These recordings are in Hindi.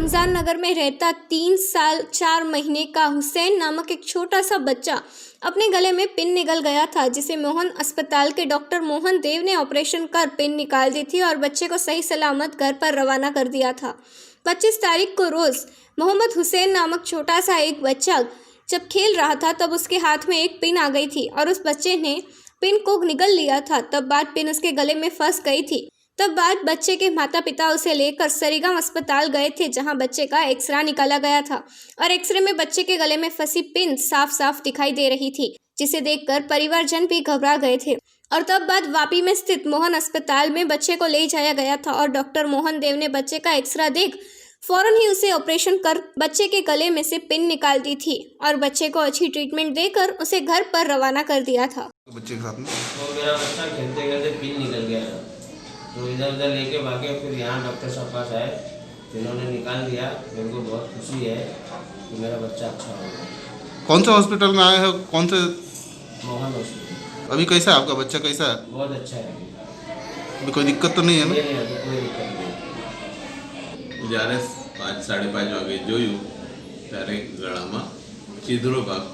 रमजान नगर में रहता 3 साल 4 महीने का हुसैन नामक एक छोटा सा बच्चा अपने गले में पिन निकल गया था, जिसे मोहन अस्पताल के डॉक्टर मोहन देव ने ऑपरेशन कर पिन निकाल दी थी और बच्चे को सही सलामत घर पर रवाना कर दिया था। 25 तारीख को रोज़ मोहम्मद हुसैन नामक छोटा सा एक बच्चा जब खेल रहा था तब उसके हाथ में एक पिन आ गई थी और उस बच्चे ने पिन को निगल लिया था। तब बाद पिन उसके गले में फंस गई थी। तब बाद बच्चे के माता पिता उसे लेकर सरीगाम अस्पताल गए थे, जहां बच्चे का एक्सरे निकाला गया था और एक्सरे में बच्चे के गले में फंसी पिन साफ साफ दिखाई दे रही थी, जिसे देखकर परिवारजन भी घबरा गए थे। और तब बाद वापी में स्थित मोहन अस्पताल में बच्चे को ले जाया गया था और डॉक्टर मोहन देव ने बच्चे का एक्सरा देख फौरन ही उसे ऑपरेशन कर बच्चे के गले में से पिन निकाल दी थी और बच्चे को अच्छी ट्रीटमेंट देकर उसे घर पर रवाना कर दिया था। बच्चे के साथ में तो मेरा बच्चा खेलते खेलते पिन निकल गया, तो इधर उधर लेके भागे। फिर यहाँ डॉक्टर साहब पास आए, जिन्होंने निकाल दिया। मेरे को बहुत खुशी है कि मेरा बच्चा अच्छा हो गया। कौन सा हॉस्पिटल में आए हो? कौन से? मोहन हॉस्पिटल। अभी कैसा है आपका बच्चा? कैसा है? बहुत अच्छा है। अभी कोई दिक्कत तो नहीं है ना? नहीं, अभी कोई दिक्कत नहीं। જ્યારે 5-5:30 વાગે જોયું ત્યારે ગળામાં ચીધરો ભાગ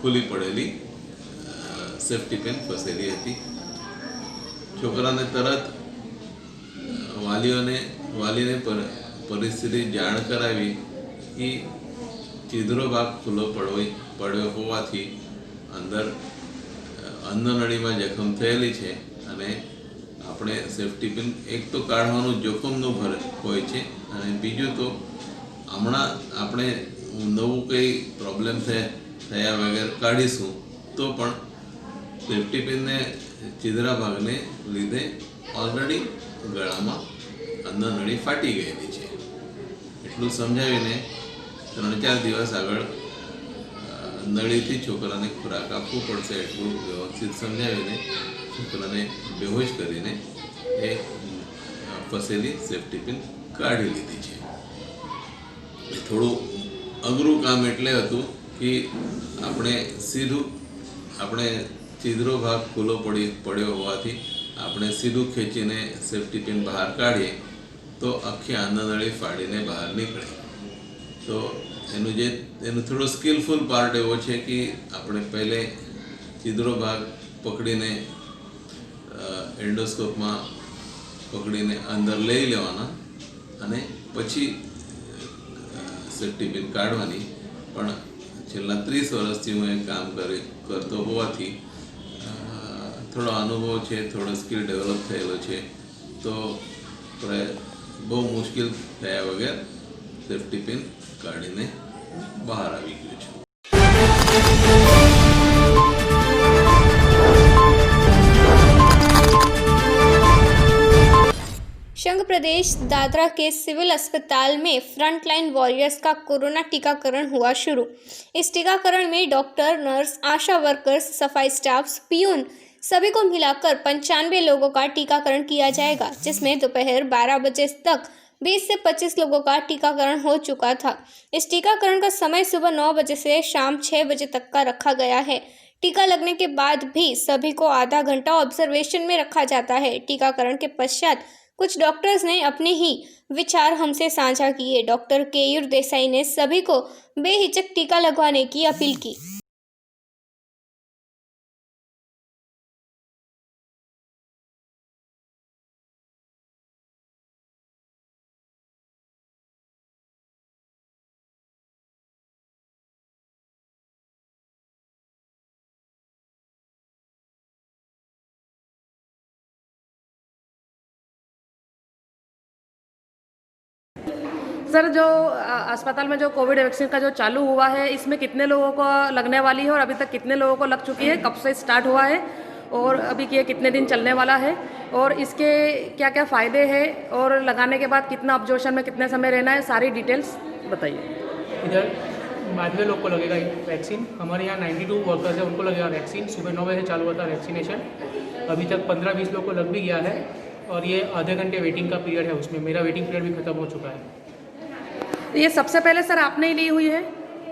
ખુલ્લી પડેલી સેફ્ટી પિન ફસેલી હતી. છોકરાને તરત વાલીને પરિસ્થિતિ જાણ કરાવી કે ચીધરો ભાગ ખુલ્લો પડ્યો હોવાથી અંદર અન્નનળીમાં જખમ થયેલી છે અને આપણે સેફ્ટી પિન એક તો કાઢવાનું જોખમનું ભર હોય છે અને બીજું તો હમણાં આપણે નવું કંઈ પ્રોબ્લેમ થયા વગર કાઢીશું તો પણ સેફ્ટી પિનને ચીધરા ભાગને લીધે ઓલરેડી ગળામાં અન્નનળી ફાટી ગયેલી છે. એટલું સમજાવીને 3-4 દિવસ આગળ નળીથી છોકરાને ખોરાક આપવું પડશે એટલું વ્યવસ્થિત સમજાવીને છોકરાને બેહોશ કરીને એ ફસેલી સેફ્ટી પિન કાઢી લીધી છે. એ થોડું અઘરું કામ એટલે હતું કે આપણે ચીધરો ભાગ ખુલ્લો પડ્યો હોવાથી આપણે સીધું ખેંચીને સેફ્ટી પિન બહાર કાઢીએ તો આખી અન્નનળી ફાડીને બહાર નીકળે. તો એનું થોડો સ્કિલફુલ પાર્ટ એવો છે કે આપણે પહેલે ચીધરો ભાગ પકડીને એન્ડોસ્કોપમાં પકડીને અંદર લઈ લેવાના અને પછી સેફ્ટી પિન કાઢવાની. પણ છેલ્લા 30 વર્ષથી હું એ કામ કરતો હોવાથી થોડો અનુભવ છે, થોડો સ્કિલ ડેવલપ થયેલો છે, તો બહુ મુશ્કેલ થયા વગર સેફ્ટી પિન કાઢીને બહાર આવી ગયું છે. संघ प्रदेश दादरा के सिविल अस्पताल में फ्रंटलाइन वॉरियर्स का कोरोना टीकाकरण हुआ शुरू। इस टीकाकरण में डॉक्टर, नर्स, आशा वर्कर्स, सफाई स्टाफ, पियून सभी को मिलाकर 95 लोगों का टीकाकरण किया जाएगा, जिसमें दोपहर 12 बजे तक 20 से 25 लोगों का टीकाकरण हो चुका था। इस टीकाकरण का समय सुबह 9 बजे से शाम 6 बजे तक का रखा गया है। टीका लगने के बाद भी सभी को आधा घंटा ऑब्जर्वेशन में रखा जाता है। टीकाकरण के पश्चात कुछ डॉक्टर्स ने अपने ही विचार हमसे साझा किए। डॉक्टर केयूर देसाई ने सभी को बेहिचक टीका लगवाने की अपील की। सर, जो अस्पताल में जो कोविड वैक्सीन का जो चालू हुआ है, इसमें कितने लोगों को लगने वाली है और अभी तक कितने लोगों को लग चुकी है, कब से स्टार्ट हुआ है और अभी ये कितने दिन चलने वाला है और इसके क्या क्या फ़ायदे हैं और लगाने के बाद कितना ऑब्जर्वेशन में कितने समय रहना है, सारी डिटेल्स बताइए। इधर 92 लोग को लगेगा वैक्सीन। हमारे यहाँ 92 वर्कर्स हैं, उनको लगेगा वैक्सीन। सुबह 9 बजे चालू हुआ था वैक्सीनेशन। अभी तक 15-20 लोग को लग भी गया है और ये आधे घंटे वेटिंग का पीरियड है, उसमें मेरा वेटिंग पीरियड भी खत्म हो चुका है। ये सबसे पहले सर आपने ही ली हुई है?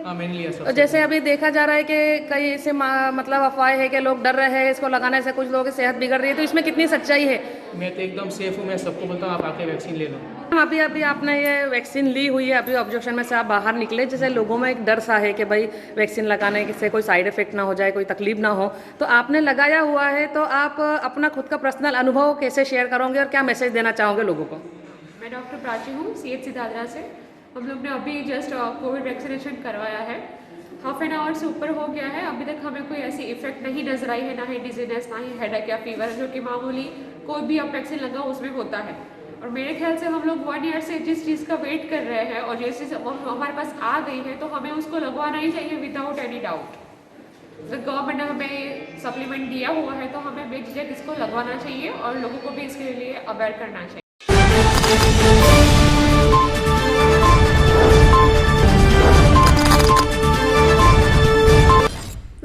हाँ, मैंने लिया सब। जैसे अभी देखा जा रहा है कि कई ऐसे मतलब अफवाह है कि लोग डर रहे हैं इसको लगाने से, कुछ लोगों की सेहत बिगड़ रही है, तो इसमें कितनी सच्चाई है? मैं तो एकदम सेफ हूँ। मैं सबको बोलता हूँ आप आके वैक्सीन ले लो। अभी अभी आपने ये वैक्सीन ली हुई है, अभी ऑब्जेक्शन में से आप बाहर निकले, जैसे लोगों में एक डर सा है कि भाई वैक्सीन लगाने से कोई साइड इफेक्ट ना हो जाए, कोई तकलीफ ना हो, तो आपने लगाया हुआ है, तो आप अपना खुद का पर्सनल अनुभव कैसे शेयर करोगे और क्या मैसेज देना चाहोगे लोगों को? मैं डॉक्टर प्राची हूँ, CHC दादरा से। हम लोग ने अभी जस्ट कोविड वैक्सीनेशन करवाया है, हाफ एन आवर से ऊपर हो गया है। अभी तक हमें कोई ऐसी इफेक्ट नहीं नजर आई है, ना ही डिजीनेस, ना ही हेडेक या फीवर, जो कि मामूली कोई भी आप वैक्सीन लगाओ उसमें होता है। और मेरे ख्याल से हम लोग 1 ईयर से जिस चीज़ का वेट कर रहे हैं और जैसे हमारे पास आ गई है, तो हमें उसको लगवाना ही चाहिए विदाउट एनी डाउट। गवर्नमेंट ने हमें सप्लीमेंट दिया हुआ है, तो हमें बेझिझक इसको लगवाना चाहिए और लोगों को भी इसके लिए अवेयर करना चाहिए।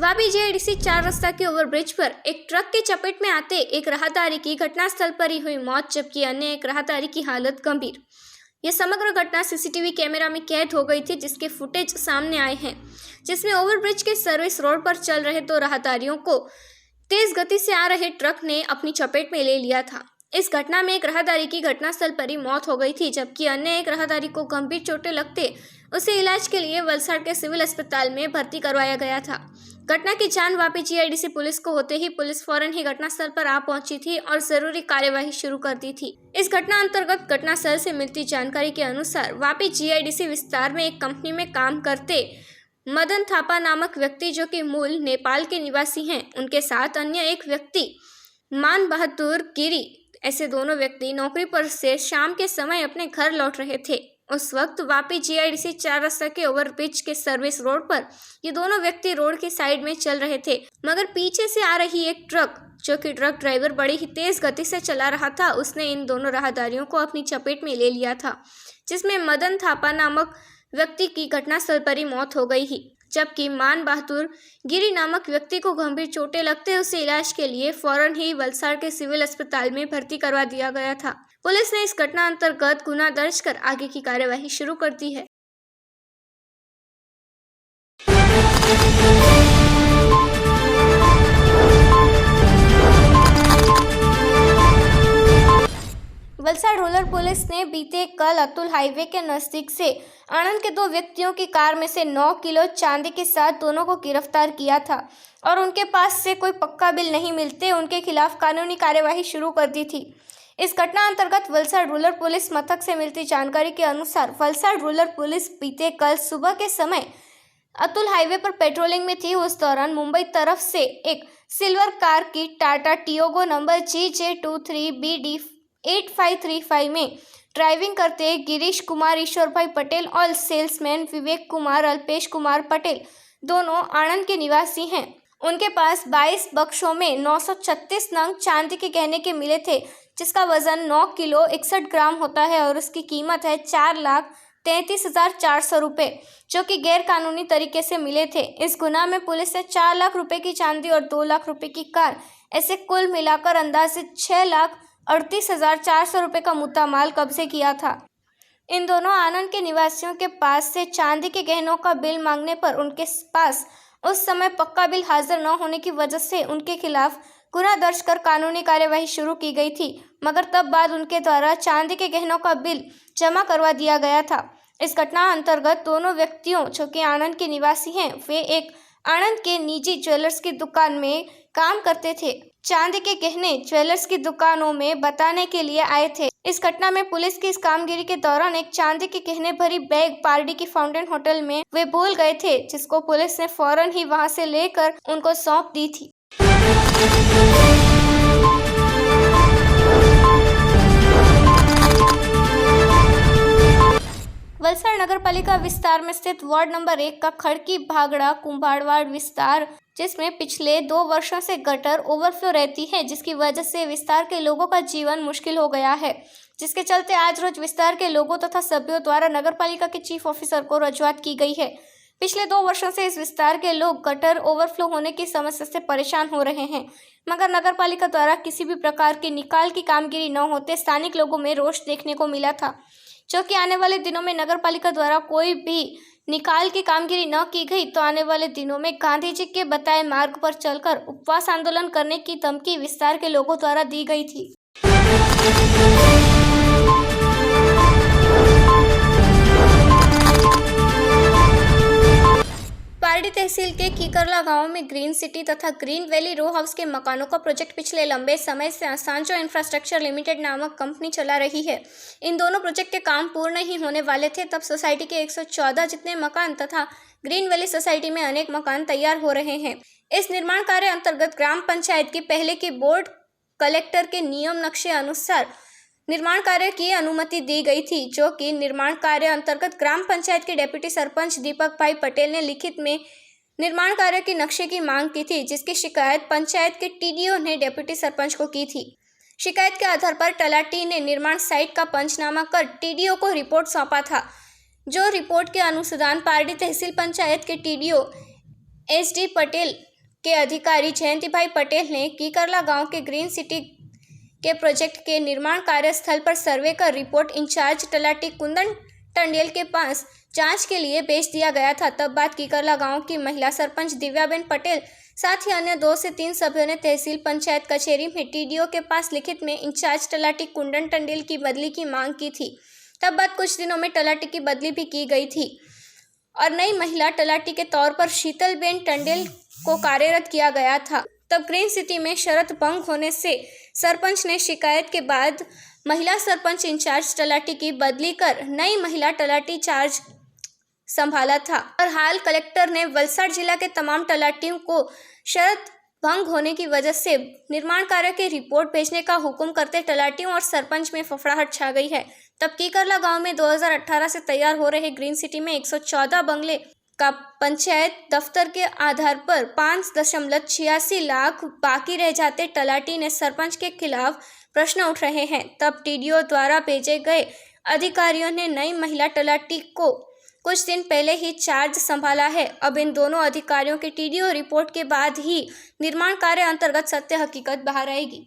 वापी JIDC 4 रास्ता के ओवरब्रिज पर एक ट्रक की चपेट में आते एक राहदारी की घटनास्थल पर ही हुई मौत, जबकि अन्य एक राहदारी की हालत गंभीर। यह समग्र घटना CCTV कैमरा में कैद हो गई थी, जिसके फुटेज सामने आए हैं, जिसमें ओवरब्रिज के सर्विस रोड पर चल रहे 2 राहदारियों को तेज गति से आ रहे ट्रक ने अपनी चपेट में ले लिया था। इस घटना में एक राहदारी की घटनास्थल पर ही मौत हो गई थी, जबकि अन्य एक राहदारी को गंभीर चोटें लगते उसे इलाज के लिए वलसाड़ के सिविल अस्पताल में भर्ती करवाया गया था। घटना की जान वापी JIDC पुलिस को होते ही पुलिस फौरन ही घटनास्थल पर आ पहुंची थी और जरूरी कार्यवाही शुरू कर दी थी। इस घटना अंतर्गत घटनास्थल से मिलती जानकारी के अनुसार वापी JIDC विस्तार में एक कंपनी में काम करते मदन थापा नामक व्यक्ति, जो कि मूल नेपाल के निवासी हैं, उनके साथ अन्य एक व्यक्ति मान बहादुर गिरी, ऐसे दोनों व्यक्ति नौकरी पर से शाम के समय अपने घर लौट रहे थे। उस वक्त वापी JIDC 4 रास्ता के ओवरब्रिज के सर्विस रोड पर ये दोनों व्यक्ति रोड के साइड में चल रहे थे, मगर पीछे से आ रही एक ट्रक, जो कि ट्रक ड्राइवर बड़ी ही तेज गति से चला रहा था, उसने इन दोनों राहदारियों को अपनी चपेट में ले लिया था, जिसमें मदन थापा नामक व्यक्ति की घटनास्थल पर ही मौत हो गई ही, जबकि मान बहादुर गिरी नामक व्यक्ति को गंभीर चोटें लगते उसे इलाज के लिए फौरन ही वलसाड़ के सिविल अस्पताल में भर्ती करवा दिया गया था। पुलिस ने इस घटना अंतर्गत गुना दर्ज कर आगे की कार्यवाही शुरू कर दी है। वलसाड़ रूरल पुलिस ने बीते कल अतुल हाईवे के नजदीक से आनंद के 2 व्यक्तियों की कार में से 9 किलो चांदी के साथ दोनों को गिरफ्तार किया था और उनके पास से कोई पक्का बिल नहीं मिलते उनके खिलाफ कानूनी कार्यवाही शुरू कर दी थी। इस घटना अंतर्गत वलसाड़ रूरल पुलिस मथक से मिलती जानकारी के अनुसार वलसाड़ रूरल पुलिस बीते कल सुबह के समय अतुल हाईवे पर पेट्रोलिंग में थी। उस दौरान मुंबई तरफ से एक सिल्वर कार की टाटा टियोगो नंबर GJ23BD 8535 में ड्राइविंग करते गिरीश कुमार ईश्वर भाई पटेल और सेल्समैन विवेक कुमार अल्पेश कुमार पटेल, दोनों आनंद के निवासी हैं। उनके पास 22 बक्सों में 936 नंग चांदी के गहने के मिले थे, जिसका वजन 9 किलो 61 ग्राम होता है और उसकी कीमत है 4,33,400 रुपये, जो कि गैर कानूनी तरीके से मिले थे। इस गुनाह में पुलिस ने 4 लाख रुपए की चांदी और 2 लाख रुपए की कार, ऐसे कुल मिलाकर अंदाजे 6,38,400 रुपये का मुद्दा माल कब्जे किया था। इन दोनों आनंद के निवासियों के पास से चांदी के गहनों का बिल मांगने पर उनके पास उस समय पक्का बिल हाजिर न होने की वजह से उनके खिलाफ गुना दर्ज कर कानूनी कार्यवाही शुरू की गई थी, मगर तब बाद उनके द्वारा चांदी के गहनों का बिल जमा करवा दिया गया था। इस घटना अंतर्गत दोनों व्यक्तियों, जो कि आनंद के निवासी हैं, वे एक आनंद के निजी ज्वेलर्स की दुकान में काम करते थे। चांदी के गहने ज्वेलर्स की दुकानों में बताने के लिए आए थे। इस घटना में पुलिस की इस कामगिरी के दौरान एक चांदी के गहने भरी बैग पारडी की फाउंटेन होटल में वे भूल गए थे, जिसको पुलिस ने फौरन ही वहां से लेकर उनको सौंप दी थी। वलसाड़ नगर पालिका विस्तार में स्थित वार्ड नंबर 1 का खड़की भागड़ा कुंभाड़वाड़ विस्तार, जिसमें पिछले 2 वर्षों से गटर ओवरफ्लो रहती है, जिसकी वजह से विस्तार के लोगों का जीवन मुश्किल हो गया है, जिसके चलते आज रोज विस्तार के लोगों तथा सभ्यों द्वारा नगर पालिका के चीफ ऑफिसर को रजूआत की गई है। पिछले 2 वर्षों से इस विस्तार के लोग गटर ओवरफ्लो होने की समस्या से परेशान हो रहे हैं, मगर नगर पालिका द्वारा किसी भी प्रकार की निकाल की कामगिरी न होते स्थानिक लोगों में रोष देखने को मिला था, जो कि आने वाले दिनों में नगर पालिका द्वारा कोई भी निकाल की कामगिरी न की गई तो आने वाले दिनों में गांधी जी के बताए मार्ग पर चलकर उपवास आंदोलन करने की धमकी विस्तार के लोगों द्वारा दी गई थी। पारडी तहसील के कीकरला गांव में ग्रीन सिटी तथा ग्रीन वैली रो हाउस के मकानों का प्रोजेक्ट पिछले लंबे समय से सांचो इंफ्रास्ट्रक्चर लिमिटेड नामक कंपनी चला रही है। इन दोनों प्रोजेक्ट के काम पूर्ण नहीं होने वाले थे, तब सोसाइटी के 114 जितने मकान तथा ग्रीन वैली सोसाइटी में अनेक मकान तैयार हो रहे हैं। इस निर्माण कार्य अंतर्गत ग्राम पंचायत की पहले की बोर्ड कलेक्टर के नियम नक्शे अनुसार निर्माण कार्य की अनुमति दी गई थी, जो कि निर्माण कार्य अंतर्गत ग्राम पंचायत के डेप्यूटी सरपंच दीपक भाई पटेल ने लिखित में निर्माण कार्य की नक्शे की मांग की थी, जिसकी शिकायत पंचायत के टीडीओ ने डेप्यूटी सरपंच को की थी। शिकायत के आधार पर तलाटी ने निर्माण साइट का पंचनामा कर टीडीओ को रिपोर्ट सौंपा था, जो रिपोर्ट के अनुसंधान पारडी तहसील पंचायत के टीडीओ एसडी पटेल के अधिकारी जयंती भाई पटेल ने कीकरला गांव के ग्रीन सिटी के प्रोजेक्ट के निर्माण कार्यस्थल पर सर्वे कर रिपोर्ट इंचार्ज तलाटी कुंदन टंडेल के पास जांच के लिए भेज दिया गया था। तब बात कीकरला गांव की महिला सरपंच दिव्याबेन पटेल साथ ही अन्य 2 से 3 सभ्यों ने तहसील पंचायत कचहरी में टीडीओ के पास लिखित में इंचार्ज तलाटी कुंदन टंडेल की बदली की मांग की थी। तब बात कुछ दिनों में तलाटी की बदली भी की गई थी और नई महिला तलाटी के तौर पर शीतलबेन टंडेल को कार्यरत किया गया था। तब ग्रीन सिटी में शर्त भंग होने से सरपंच ने शिकायत के बाद महिला सरपंच इंचार्ज तलाटी की बदली कर नई महिला तलाटी चार्ज संभाला था और हाल कलेक्टर ने वलसाड़ जिला के तमाम तलाटियों को शर्त भंग होने की वजह से निर्माण कार्य की रिपोर्ट भेजने का हुक्म करते तलाटियों और सरपंच में फफड़ाहट छा गई है। तब कीकरला गांव में 2018 से तैयार हो रहे ग्रीन सिटी में 114 बंगले का पंचायत दफ्तर के आधार पर 5.86 लाख बाकी रह जाते तलाटी ने सरपंच के खिलाफ प्रश्न उठ रहे हैं। तब टीडीओ द्वारा भेजे गए अधिकारियों ने नई महिला तलाटी को कुछ दिन पहले ही चार्ज संभाला है। अब इन दोनों अधिकारियों के टीडीओ रिपोर्ट के बाद ही निर्माण कार्य अंतर्गत सत्य हकीकत बाहर आएगी।